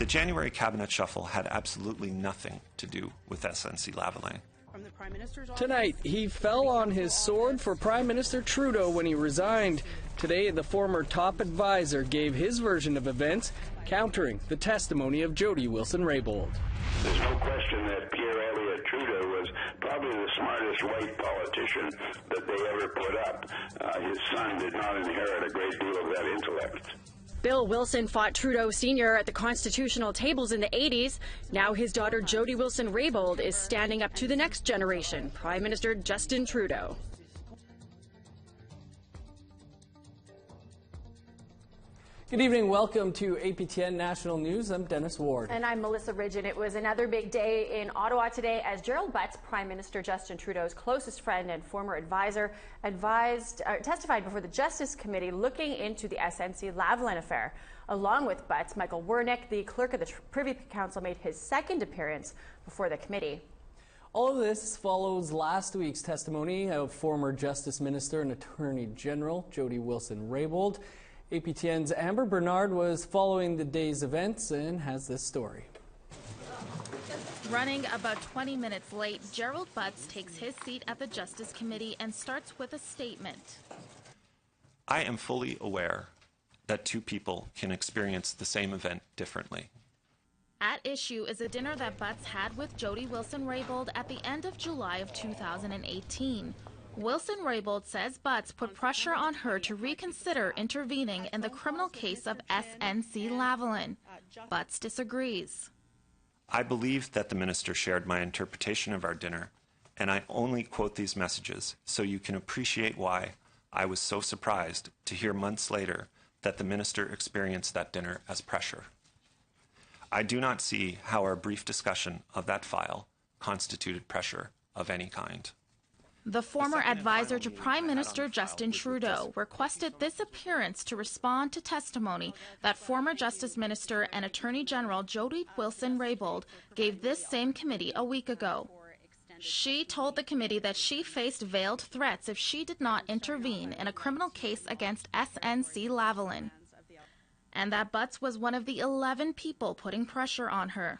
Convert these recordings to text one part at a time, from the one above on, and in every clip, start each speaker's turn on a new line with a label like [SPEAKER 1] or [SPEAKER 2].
[SPEAKER 1] The January cabinet shuffle had absolutely nothing to do with SNC-Lavalin.
[SPEAKER 2] Tonight, he fell on his sword for Prime Minister Trudeau when he resigned. Today, the former top advisor gave his version of events, countering the testimony of Jody Wilson-Raybould.
[SPEAKER 3] There's no question that Pierre Elliott Trudeau was probably the smartest white politician that they ever put up. His son did not inherit a great deal of that intellect.
[SPEAKER 4] Bill Wilson fought Trudeau Sr. at the constitutional tables in the 80s. Now his daughter Jody Wilson-Raybould is standing up to the next generation, Prime Minister Justin Trudeau.
[SPEAKER 2] Good evening. Welcome to APTN National News. I'm Dennis Ward.
[SPEAKER 5] And I'm Melissa Ridge, and it was another big day in Ottawa today as Gerald Butts, Prime Minister Justin Trudeau's closest friend and former advisor, testified before the Justice Committee looking into the SNC-Lavalin affair. Along with Butts, Michael Wernick, the clerk of the Privy Council, made his second appearance before the committee.
[SPEAKER 2] All of this follows last week's testimony of former Justice Minister and Attorney General Jody Wilson-Raybould. APTN's Amber Bernard was following the day's events and has this story.
[SPEAKER 6] Running about 20 minutes late, Gerald Butts takes his seat at the Justice Committee and starts with a statement.
[SPEAKER 1] I am fully aware that two people can experience the same event differently.
[SPEAKER 6] At issue is a dinner that Butts had with Jody Wilson-Raybould at the end of July of 2018. Wilson-Raybould says Butts put pressure on her to reconsider intervening in the criminal case of SNC-Lavalin. Butts disagrees.
[SPEAKER 1] I believe that the minister shared my interpretation of our dinner, and I only quote these messages so you can appreciate why I was so surprised to hear months later that the minister experienced that dinner as pressure. I do not see how our brief discussion of that file constituted pressure of any kind.
[SPEAKER 6] The former advisor to Prime Minister Justin Trudeau requested this appearance to respond to testimony that former Justice Minister and Attorney General Jody Wilson-Raybould gave this same committee a week ago. She told the committee that she faced veiled threats if she did not intervene in a criminal case against SNC-Lavalin, and that Butts was one of the 11 people putting pressure on her.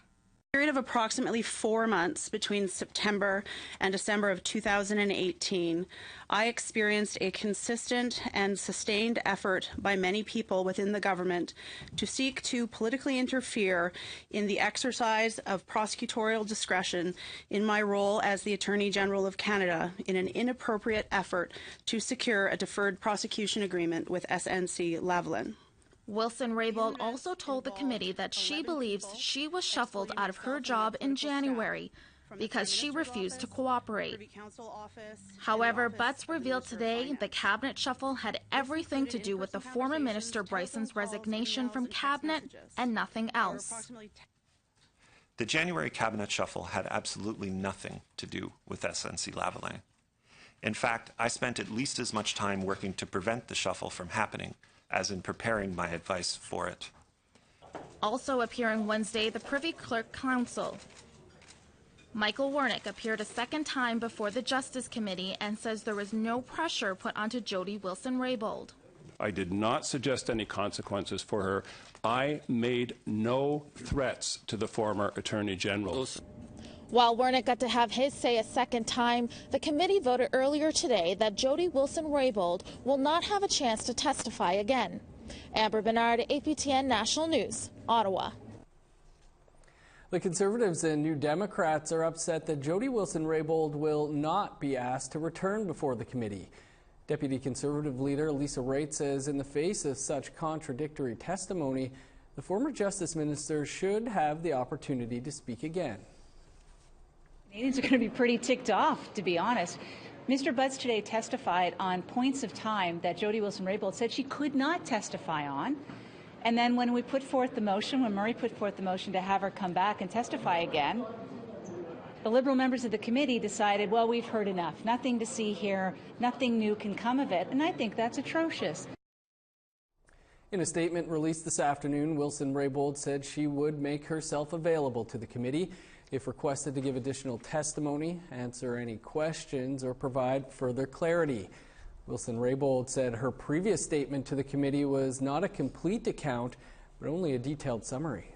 [SPEAKER 7] Period of approximately 4 months between September and December of 2018, I experienced a consistent and sustained effort by many people within the government to seek to politically interfere in the exercise of prosecutorial discretion in my role as the Attorney General of Canada in an inappropriate effort to secure a deferred prosecution agreement with SNC-Lavalin.
[SPEAKER 6] Wilson-Raybould also told the committee that she believes she was shuffled out of her job in January because she refused to cooperate. However, Butts revealed today the cabinet shuffle had everything to do with the former Minister Bryson's resignation from cabinet and nothing else.
[SPEAKER 1] The January cabinet shuffle had absolutely nothing to do with SNC-Lavalin. In fact, I spent at least as much time working to prevent the shuffle from happening as in preparing my advice for it.
[SPEAKER 6] Also appearing Wednesday, the Privy Clerk Council. Michael Wernick appeared a second time before the Justice Committee and says there was no pressure put onto Jody Wilson-Raybould.
[SPEAKER 8] I did not suggest any consequences for her. I made no threats to the former Attorney General.
[SPEAKER 6] While Wernick got to have his say a second time, the committee voted earlier today that Jody Wilson-Raybould will not have a chance to testify again. Amber Bernard, APTN National News, Ottawa.
[SPEAKER 2] The Conservatives and New Democrats are upset that Jody Wilson-Raybould will not be asked to return before the committee. Deputy Conservative leader Lisa Raitt says in the face of such contradictory testimony, the former Justice Minister should have the opportunity to speak again.
[SPEAKER 9] Canadians are going to be pretty ticked off, to be honest. Mr. Butts today testified on points of time that Jody Wilson-Raybould said she could not testify on. And then when we put forth the motion, when Murray put forth the motion to have her come back and testify again, the Liberal members of the committee decided, well, we've heard enough. Nothing to see here. Nothing new can come of it. And I think that's atrocious.
[SPEAKER 2] In a statement released this afternoon, Wilson-Raybould said she would make herself available to the committee if requested to give additional testimony, answer any questions, or provide further clarity. Wilson-Raybould said her previous statement to the committee was not a complete account, but only a detailed summary.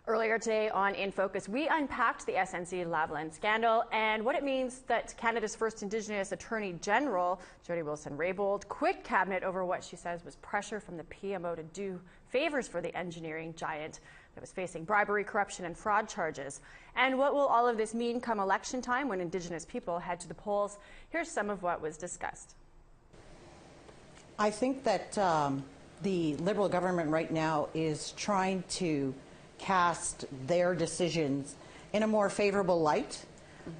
[SPEAKER 5] Earlier today on In Focus, we unpacked the SNC-Lavalin scandal and what it means that Canada's first Indigenous Attorney General, Jody Wilson-Raybould, quit cabinet over what she says was pressure from the PMO to do favors for the engineering giant that was facing bribery, corruption and fraud charges. And what will all of this mean come election time when Indigenous people head to the polls? Here's some of what was discussed.
[SPEAKER 10] I think that the Liberal government right now is trying to cast their decisions in a more favorable light.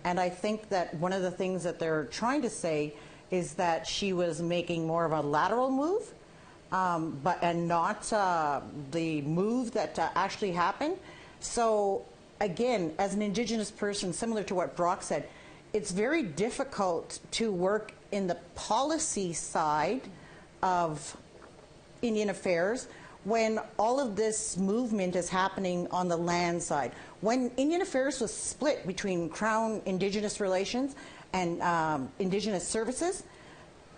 [SPEAKER 10] And I think that one of the things that they're trying to say is that she was making more of a lateral move, and not the move that actually happened. So again, as an Indigenous person, similar to what Brock said, it's very difficult to work in the policy side of Indian affairs when all of this movement is happening on the land side. When Indian Affairs was split between Crown Indigenous Relations and Indigenous Services,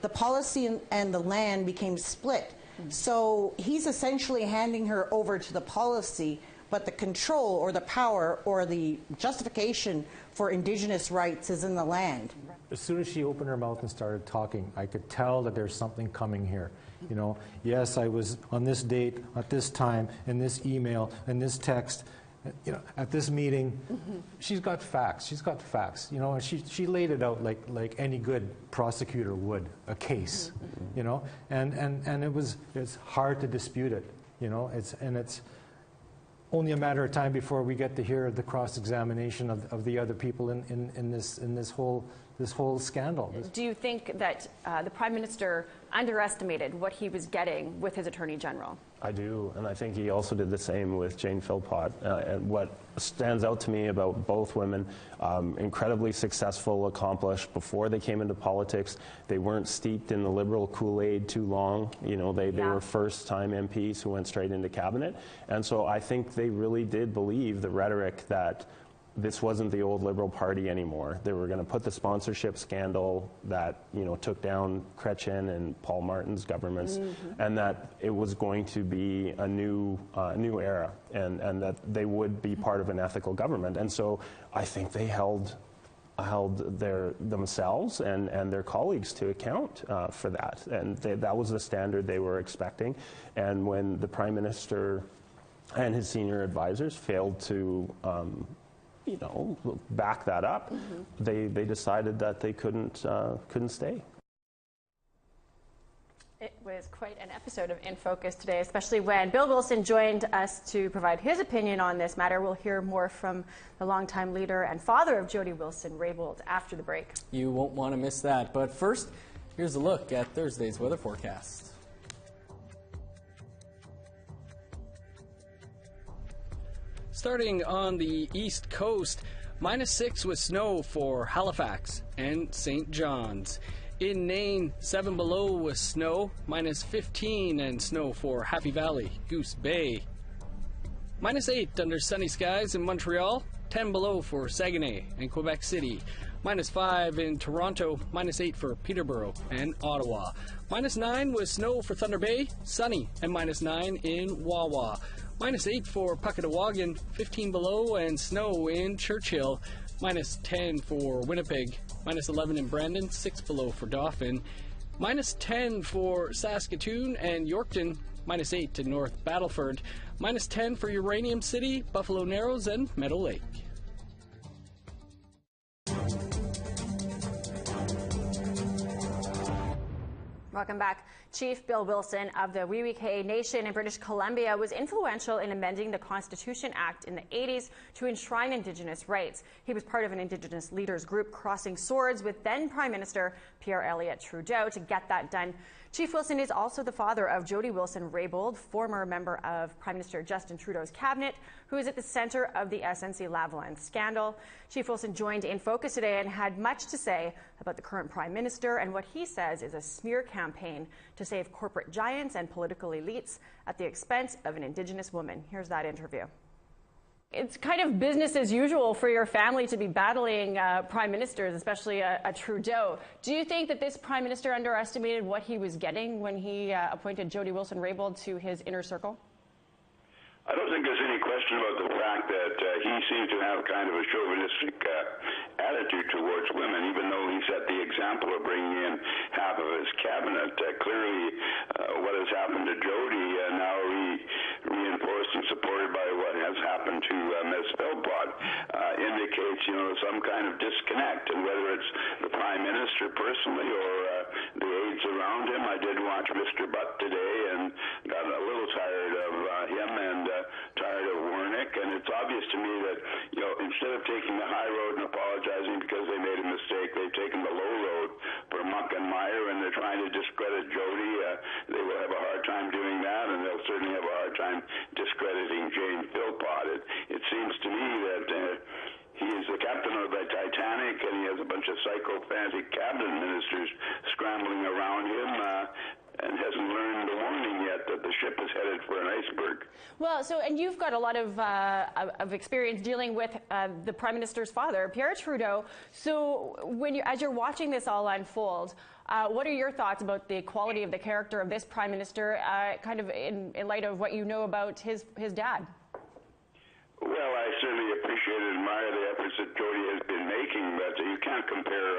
[SPEAKER 10] the policy and the land became split. So he's essentially handing her over to the policy, but the control or the power or the justification for Indigenous rights is in the land.
[SPEAKER 11] As soon as she opened her mouth and started talking, I could tell that there's something coming here. You know, yes, I was on this date, at this time, in this email, in this text, you know, at this meeting. She's got facts. She's got facts. You know, and she laid it out like any good prosecutor would, a case. You know, and it's hard to dispute it. You know, it's only a matter of time before we get to hear the cross-examination of the other people in this whole scandal.
[SPEAKER 5] Do you think that the Prime Minister underestimated what he was getting with his Attorney General?
[SPEAKER 12] I do, and I think he also did the same with Jane Philpott. And what stands out to me about both women, incredibly successful, accomplished before they came into politics. They weren't steeped in the Liberal Kool-Aid too long. You know, they were first-time MPs who went straight into cabinet. And so I think they really did believe the rhetoric that this wasn't the old Liberal Party anymore. They were going to put the sponsorship scandal that, you know, took down Chrétien and Paul Martin's governments, and that it was going to be a new era, and that they would be part of an ethical government. And so I think they held themselves and their colleagues to account for that, and that was the standard they were expecting. And when the Prime Minister and his senior advisors failed to you know, back that up, they decided that they couldn't stay.
[SPEAKER 5] It was quite an episode of In Focus today, especially when Bill Wilson joined us to provide his opinion on this matter. We'll hear more from the longtime leader and father of Jody Wilson-Raybould after the break.
[SPEAKER 2] You won't want to miss that. But first, here's a look at Thursday's weather forecast. Starting on the east coast, -6 with snow for Halifax and St. John's. In Nain, 7 below with snow, -15 and snow for Happy Valley, Goose Bay. -8 under sunny skies in Montreal, 10 below for Saguenay and Quebec City. -5 in Toronto, -8 for Peterborough and Ottawa. -9 with snow for Thunder Bay, sunny, and -9 in Wawa. -8 for Puckatawagan, 15 below and snow in Churchill. -10 for Winnipeg. -11 in Brandon, 6 below for Dauphin. -10 for Saskatoon and Yorkton. -8 to North Battleford. -10 for Uranium City, Buffalo Narrows, and Meadow Lake.
[SPEAKER 5] Welcome back. Chief Bill Wilson of the Wee-Wee-Kay Nation in British Columbia was influential in amending the Constitution Act in the 80s to enshrine Indigenous rights. He was part of an Indigenous leaders group crossing swords with then Prime Minister Pierre Elliott Trudeau to get that done. Chief Wilson is also the father of Jody Wilson-Raybould, former member of Prime Minister Justin Trudeau's cabinet, who is at the center of the SNC-Lavalin scandal. Chief Wilson joined In Focus today and had much to say about the current Prime Minister and what he says is a smear campaign to save corporate giants and political elites at the expense of an Indigenous woman. Here's that interview. It's kind of business as usual for your family to be battling prime ministers, especially a Trudeau. Do you think that this prime minister underestimated what he was getting when he appointed Jody Wilson-Raybould to his inner circle?
[SPEAKER 3] I don't think there's any question about the fact that he seems to have kind of a chauvinistic attitude towards women, even though he set the example of bringing in half of his cabinet. Clearly, what has happened to Jody, now reinforced and supported by what has happened to Ms. Philpott, indicates, some kind of disconnect. And whether it's the Prime Minister personally or the aides around him, I did watch Mr. Butt today and got a little tired of him and tired of Warnick, and it's obvious to me that, instead of taking the high road and apologizing because they made a mistake, they've taken the low road for muck and mire, and they're trying to discredit Jody. They will have a hard time doing that, and they'll certainly have a hard time discrediting Jane Philpott. It seems to me that he is the captain of the Titanic, and he has a bunch of psychopathic cabinet ministers scrambling around him, and hasn't learned the warning yet that the ship is headed for an iceberg.
[SPEAKER 5] Well, and you've got a lot of experience dealing with the Prime Minister's father, Pierre Trudeau. So as you're watching this all unfold, what are your thoughts about the quality of the character of this Prime Minister, kind of in light of what you know about his dad?
[SPEAKER 3] Well, I certainly appreciate and admire the efforts that Jody has been making, but you can't compare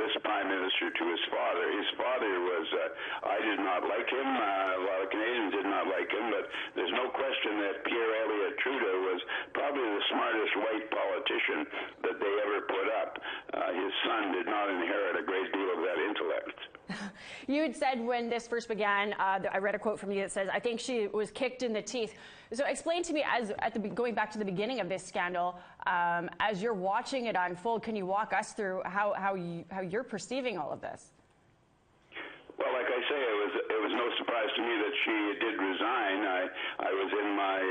[SPEAKER 3] this Prime Minister to his father. His father was, I did not like him, a lot of Canadians did not like him, but there's no question that Pierre Elliott Trudeau was probably the smartest white politician that they ever put up. His son did not inherit a great deal of that intellect.
[SPEAKER 5] You had said when this first began, I read a quote from you that says, I think she was kicked in the teeth. So explain to me, going back to the beginning of this scandal, as you're watching it unfold, can you walk us through how you're perceiving all of this?
[SPEAKER 3] Well, like I say, it was no surprise to me that she did resign. I was in my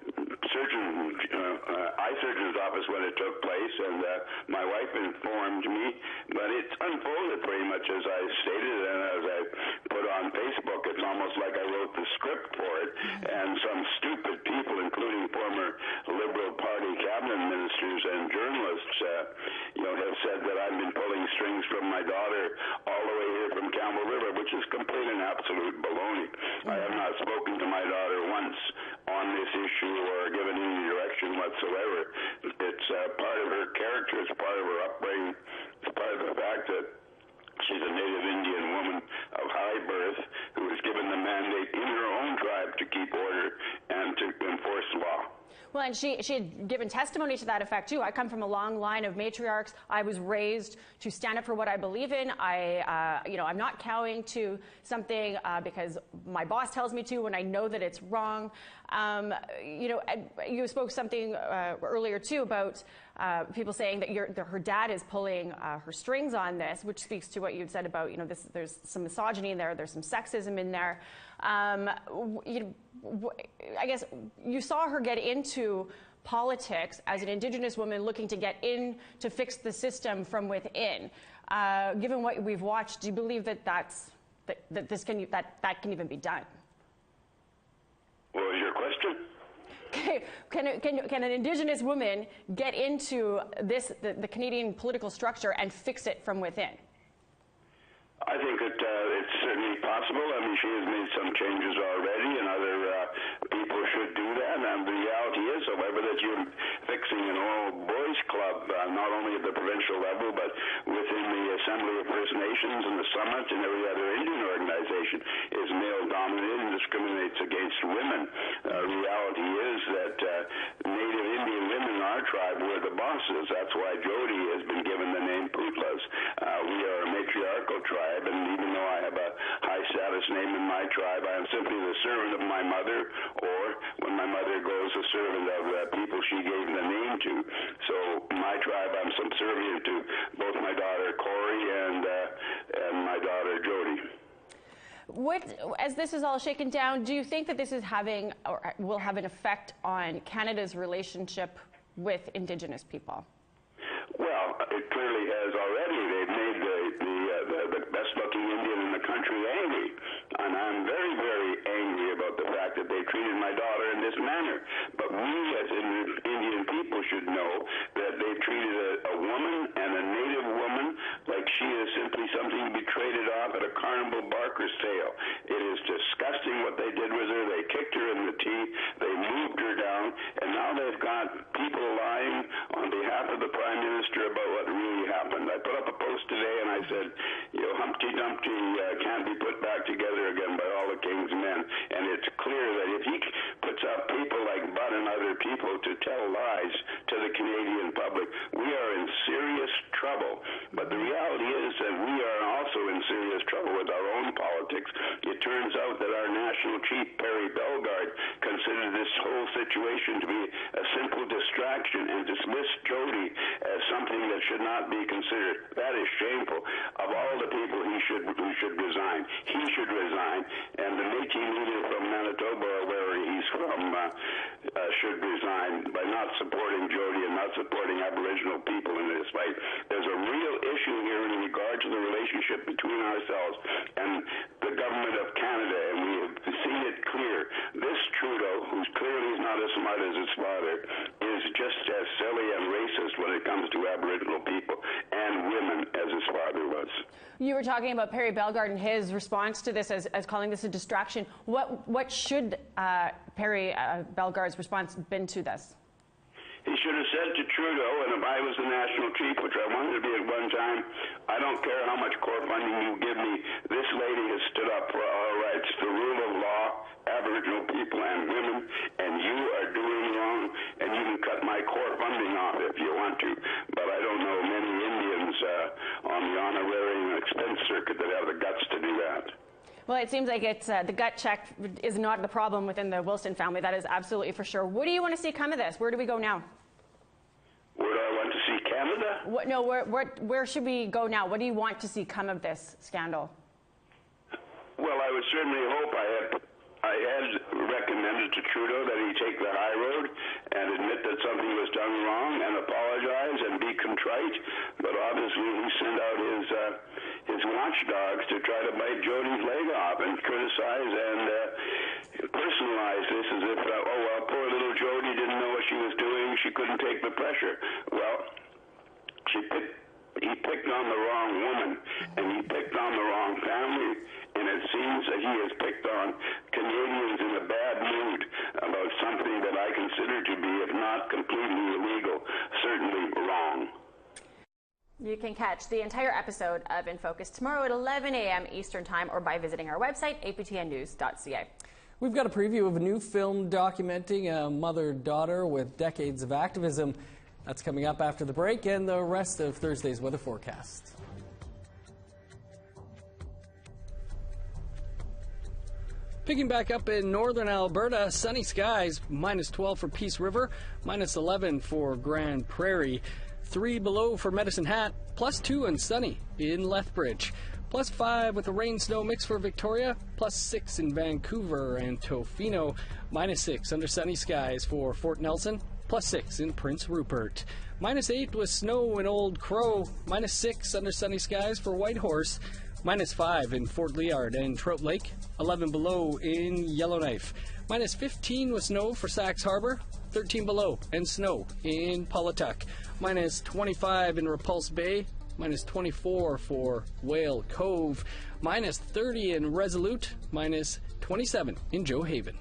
[SPEAKER 3] eye surgeon's office when it took place, and my wife informed me, but it's unfolded pretty much as I stated, and as I put on Facebook. It's almost like I wrote the script for it, and some stupid people, including former Liberal Party cabinet ministers and journalists, have said that I've been pulling strings from my daughter all the way here from Campbell River, which is complete and absolute baloney. I have not spoken to my daughter once on this issue or given any direction whatsoever. It's part of her character, it's part of her upbringing, it's part of the fact that she's a Native Indian woman of high birth who was given the mandate in her own tribe to keep order and to enforce law.
[SPEAKER 5] Well, and she had given testimony to that effect, too. I come from a long line of matriarchs. I was raised to stand up for what I believe in. I'm not cowing to something because my boss tells me to when I know that it's wrong. You spoke something earlier, too, about people saying that her dad is pulling her strings on this, which speaks to what you'd said about, there's some misogyny in there, there's some sexism in there. I guess you saw her get into politics as an Indigenous woman looking to get in to fix the system from within. Given what we've watched, do you believe that that can even be done?
[SPEAKER 3] What was your question?
[SPEAKER 5] Okay. Can an Indigenous woman get into the Canadian political structure and fix it from within?
[SPEAKER 3] I think that it's certainly possible. I mean, she has made some changes already, and other people should do that. And the reality is, however, that you're fixing an all-boys club, not only at the provincial level, but within the Assembly of First Nations and the Summit and every other Indian organization, is male-dominated and discriminates against women. The reality is that Native Indian women in our tribe were the bosses. That's why Jody has been given the name Putlas. We are a matriarchal tribe, and even though I have a high status name in my tribe, I am simply the servant of my mother, or when my mother goes, a servant of the people she gave the name to. So my tribe, I'm subservient to both my daughter Corey and my daughter Jody.
[SPEAKER 5] As this is all shaken down, do you think that this is having or will have an effect on Canada's relationship with Indigenous people?
[SPEAKER 3] Well, it clearly has already. They've made the best-looking Indian in the country angry, and I'm very, very angry about the fact that they treated my daughter in this manner. But we, as Indian people, should know that they've treated a woman and a Native woman like she is simply something to be traded off up at a carnival barker's tail. It is disgusting what they did with her. They kicked her in the teeth. They moved her down, and now they've got people lying on behalf of the Prime Minister about what really happened. I put up a post today, and I said, Humpty Dumpty can't be put back together again by all the king's men. And it's clear that if he puts up people like Butt and other people to tell lies to the Canadian public, we are in serious trouble. But the reality is that we are also in serious trouble with our own politics. It turns out that our national chief, Perry Bellegarde, considered this whole situation to be a simple distraction and dismissed Jody as something that should not be considered. That is shameful. Of all the people who should resign, he should resign, and the Métis leader from Manitoba, where he's from, should resign by not supporting Jody and not supporting Aboriginal people in this fight. There's a real issue here in regard to the relationship between ourselves and the government of Canada, and we have seen it clear. This Trudeau, who's clearly not as smart as his father, is just as silly and racist when it comes to Aboriginal people and women as his father was.
[SPEAKER 5] You were talking about Perry Bellegarde and his response to this as calling this a distraction. What should Perry Bellegarde's response been to this?
[SPEAKER 3] He should have said to Trudeau, and if I was the national chief, which I wanted to be at one time, I don't care how much core funding you give me, this lady has stood up for our rights, the rule of law, Aboriginal people and women, and you are doing wrong, and you can cut my core funding off if you want to. But I don't know many Indians on the honorary and expense circuit that have the guts to do that.
[SPEAKER 5] Well, it seems like it's the gut check is not the problem within the Wilson family. That is absolutely for sure. What do you want to see come of this? Where do we go now?
[SPEAKER 3] Where do I want to see Canada?
[SPEAKER 5] Where should we go now? What do you want to see come of this scandal?
[SPEAKER 3] Well, I would certainly hope I had recommended to Trudeau that he take the high road and admit that something was done wrong and apologize and be contrite. But obviously he sent out his watchdogs to try to bite Jody's leg off and criticize and personalize this as if, poor little Jody didn't know what she was doing. She couldn't take the pressure. Well, he picked on the wrong woman, and he picked on the wrong family, and it seems that he has picked on Canadians in a bad mood about something that I consider to be, if not completely illegal, certainly wrong.
[SPEAKER 5] You can catch the entire episode of In Focus tomorrow at 11 a.m. Eastern Time or by visiting our website, aptnnews.ca.
[SPEAKER 2] We've got a preview of a new film documenting a mother-daughter with decades of activism. That's coming up after the break and the rest of Thursday's weather forecast. Picking back up in northern Alberta, sunny skies, -12 for Peace River, -11 for Grand Prairie, 3 below for Medicine Hat, +2 and sunny in Lethbridge, +5 with a rain-snow mix for Victoria, +6 in Vancouver and Tofino, -6 under sunny skies for Fort Nelson, +6 in Prince Rupert, -8 with snow in Old Crow, -6 under sunny skies for Whitehorse, -5 in Fort Liard and Trout Lake, 11 below in Yellowknife, -15 with snow for Sax Harbor, 13 below and snow in Paulatuck, -25 in Repulse Bay, -24 for Whale Cove, -30 in Resolute, -27 in Joe Haven.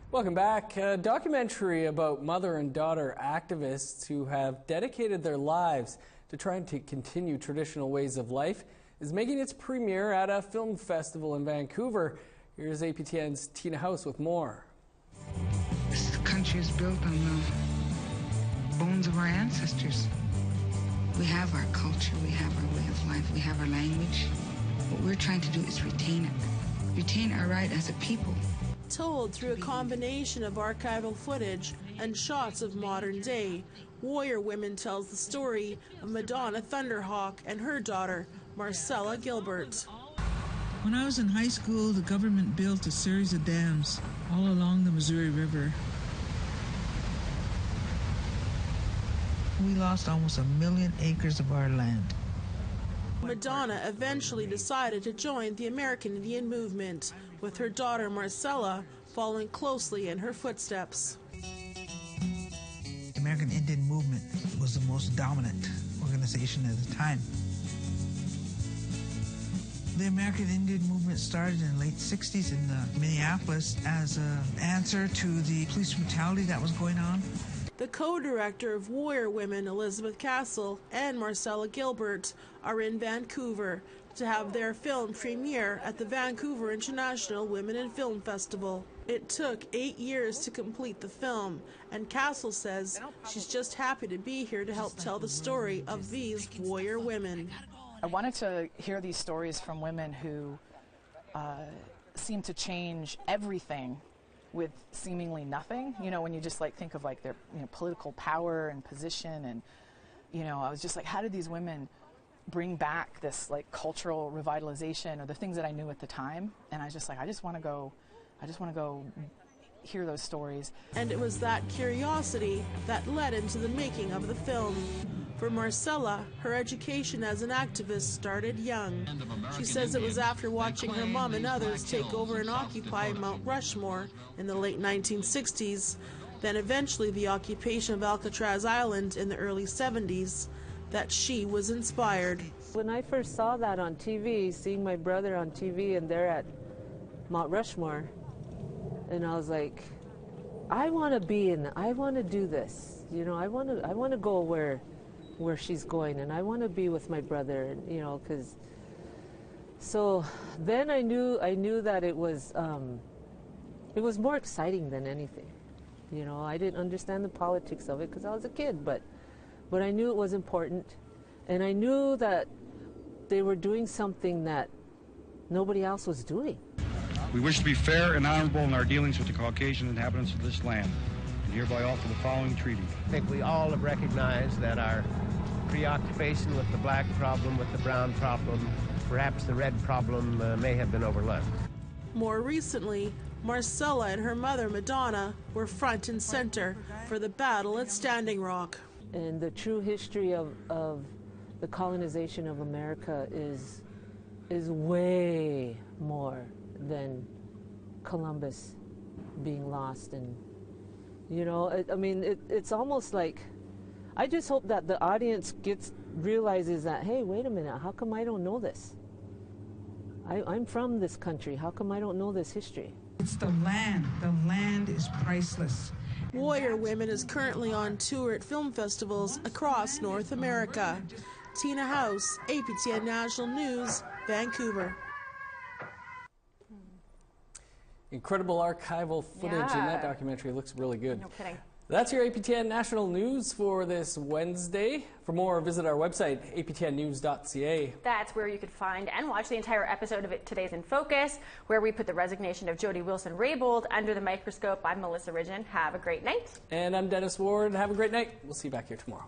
[SPEAKER 2] Welcome back. A documentary about mother and daughter activists who have dedicated their lives to trying to continue traditional ways of life is making its premiere at a film festival in Vancouver. Here's APTN's Tina House with more.
[SPEAKER 13] This country is built on the bones of our ancestors. We have our culture, we have our way of life, we have our language. What we're trying to do is retain it. Retain our right as a people.
[SPEAKER 14] Told through a combination of archival footage and shots of modern day, Warrior Women tells the story of Madonna Thunderhawk and her daughter, Marcella Gilbert.
[SPEAKER 15] When I was in high school, the government built a series of dams all along the Missouri River. We lost almost 1 million acres of our land.
[SPEAKER 14] Madonna eventually decided to join the American Indian movement, with her daughter Marcella following closely in her footsteps.
[SPEAKER 15] The American Indian movement was the most dominant organization at the time. The American Indian movement started in the late 60s in Minneapolis as an answer to the police brutality that was going on.
[SPEAKER 14] The co-director of Warrior Women, Elizabeth Castle, and Marcella Gilbert are in Vancouver to have their film premiere at the Vancouver International Women in Film Festival. It took 8 years to complete the film, and Castle says she's just happy to be here to help tell the story of these warrior women.
[SPEAKER 16] I wanted to hear these stories from women who seem to change everything with seemingly nothing. You know, when you just think of their political power and position, and I was just like, how did these women bring back this cultural revitalization, or the things that I knew at the time? And I was just like, I just want to go hear those stories.
[SPEAKER 14] And it was that curiosity that led into the making of the film. For Marcella, her education as an activist started young. She says it was after watching her mom and others take over and occupy Mount Rushmore in the late 1960s, then eventually the occupation of Alcatraz Island in the early 70s, that she was inspired.
[SPEAKER 17] When I first saw that on TV, seeing my brother on TV and they're at Mount Rushmore, and I was like, I want to be in, I want to do this. I want to go where she's going, and I want to be with my brother, because. So then I knew that it was more exciting than anything. I didn't understand the politics of it because I was a kid, but I knew it was important, and I knew that they were doing something that nobody else was doing.
[SPEAKER 18] We wish to be fair and honorable in our dealings with the Caucasian inhabitants of this land, and hereby offer the following treaty.
[SPEAKER 19] I think we all have recognized that our preoccupation with the black problem, with the brown problem, perhaps the red problem may have been overlooked.
[SPEAKER 14] More recently, Marcella and her mother, Madonna, were front and center for the battle at Standing Rock.
[SPEAKER 17] And the true history of the colonization of America is way more than Columbus being lost. And, it's almost like, I just hope that the audience realizes that, hey, wait a minute, how come I don't know this? I'm from this country. How come I don't know this history?
[SPEAKER 15] It's the land. The land is priceless.
[SPEAKER 14] Warrior Women is currently on tour at film festivals across North America. Tina House, APTN National News, Vancouver.
[SPEAKER 2] Incredible archival footage in that documentary. It looks really good.
[SPEAKER 5] No kidding.
[SPEAKER 2] That's your APTN National News for this Wednesday. For more, visit our website, aptnnews.ca.
[SPEAKER 5] That's where you could find and watch the entire episode of Today's in Focus, where we put the resignation of Jody Wilson-Raybould under the microscope. I'm Melissa Ridgen. Have a great night.
[SPEAKER 2] And I'm Dennis Ward. Have a great night. We'll see you back here tomorrow.